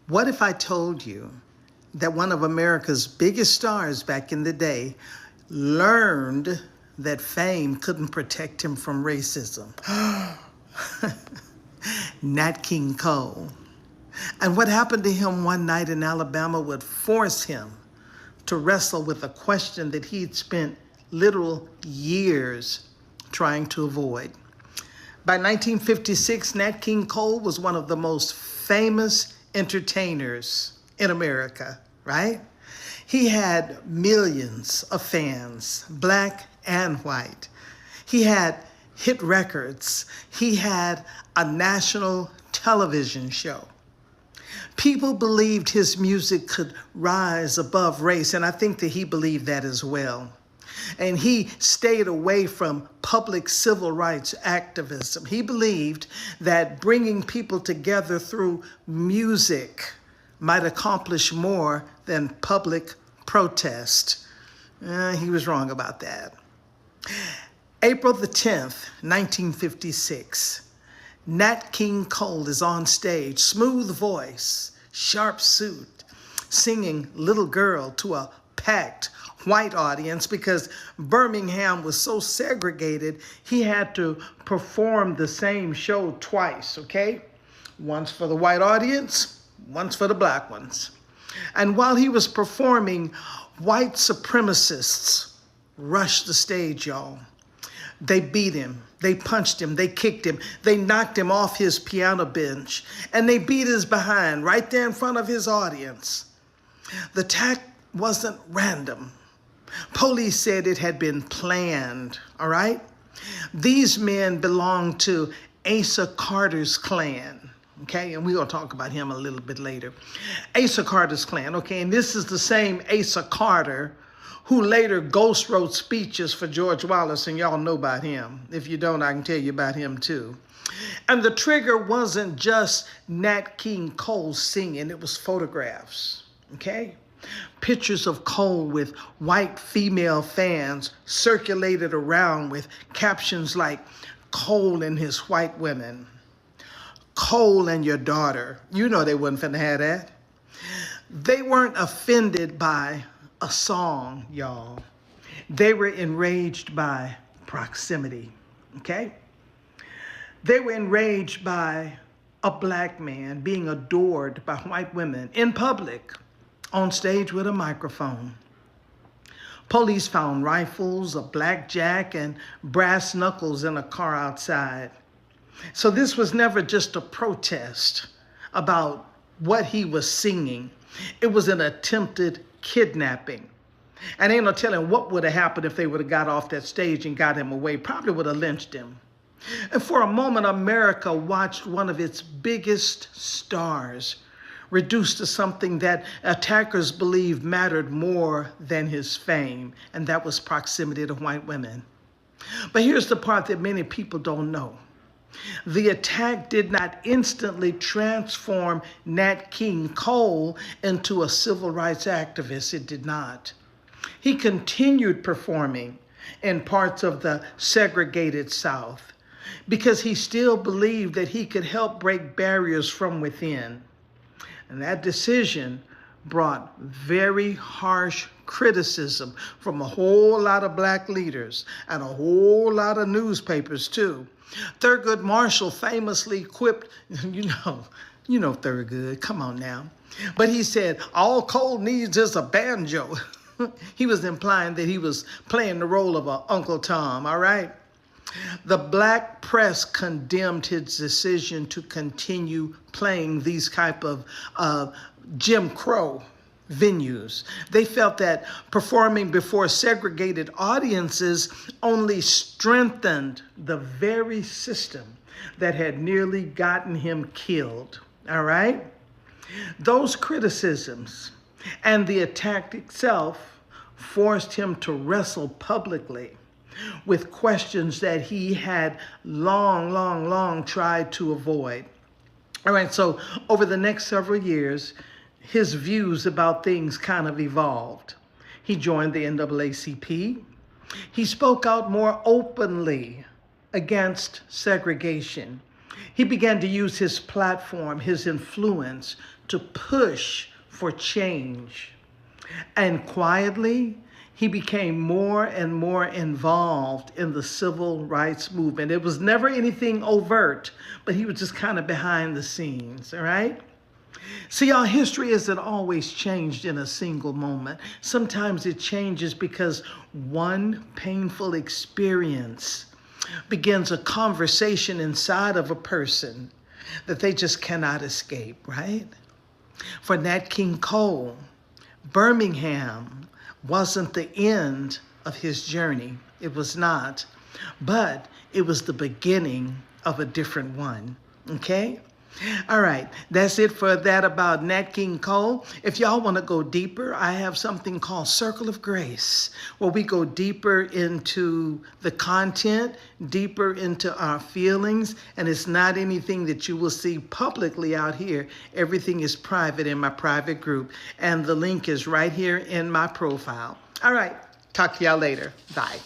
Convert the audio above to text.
What if I told you that one of America's biggest stars back in the day learned that fame couldn't protect him from racism? Nat King Cole. And what happened to him one night in Alabama would force him to wrestle with a question that he'd spent literal years trying to avoid. By 1956, Nat King Cole was one of the most famous entertainers in America, right? He had millions of fans, black and white. He had hit records. He had a national television show. People believed his music could rise above race, and I think that he believed that as well. And he stayed away from public civil rights activism. He believed that bringing people together through music might accomplish more than public protest. He was wrong about that. April the 10th, 1956. Nat King Cole is on stage, smooth voice, sharp suit, singing Little Girl to a packed white audience because Birmingham was so segregated, he had to perform the same show twice, okay? Once for the white audience, once for the black ones. And while he was performing, white supremacists rushed the stage, y'all. They beat him, they punched him, they kicked him, they knocked him off his piano bench, and they beat his behind right there in front of his audience. The attack wasn't random. Police said it had been planned, all right? These men belonged to Asa Carter's clan, okay? And we're going to talk about him a little bit later. Asa Carter's clan, okay? And this is the same Asa Carter who later ghost wrote speeches for George Wallace, and y'all know about him. If you don't, I can tell you about him too. And the trigger wasn't just Nat King Cole singing, it was photographs, okay? Pictures of Cole with white female fans circulated around with captions like, Cole and his white women, Cole and your daughter. You know they wasn't finna have that. They weren't offended by a song, y'all. They were enraged by proximity, okay? They were enraged by a black man being adored by white women in public, on stage with a microphone. Police found rifles, a blackjack, and brass knuckles in a car outside. So this was never just a protest about what he was singing. It was an attempted kidnapping. And ain't no telling what would have happened if they would have got off that stage and got him away. Probably would have lynched him. And for a moment, America watched one of its biggest stars reduced to something that attackers believed mattered more than his fame, and that was proximity to white women. But here's the part that many people don't know. The attack did not instantly transform Nat King Cole into a civil rights activist. It did not. He continued performing in parts of the segregated South because he still believed that he could help break barriers from within. And that decision brought very harsh criticism from a whole lot of black leaders and a whole lot of newspapers too. Thurgood Marshall famously quipped, you know Thurgood, come on now. But he said, all Cole needs is a banjo. He was implying that he was playing the role of a Uncle Tom, all right? The black press condemned his decision to continue playing these type of Jim Crow venues. They felt that performing before segregated audiences only strengthened the very system that had nearly gotten him killed, all right? Those criticisms and the attack itself forced him to wrestle publicly with questions that he had long tried to avoid. All right, so over the next several years, his views about things kind of evolved. He joined the NAACP. He spoke out more openly against segregation. He began to use his platform, his influence, to push for change. And quietly, he became more and more involved in the civil rights movement. It was never anything overt, but he was just kind of behind the scenes, all right? See, our history isn't always changed in a single moment. Sometimes it changes because one painful experience begins a conversation inside of a person that they just cannot escape, right? For Nat King Cole, Birmingham wasn't the end of his journey. It was not. But it was the beginning of a different one. Okay? All right, that's it for that about Nat King Cole. If y'all want to go deeper, I have something called Circle of Grace, where we go deeper into the content, deeper into our feelings, and it's not anything that you will see publicly out here. Everything is private in my private group, and the link is right here in my profile. All right, talk to y'all later. Bye.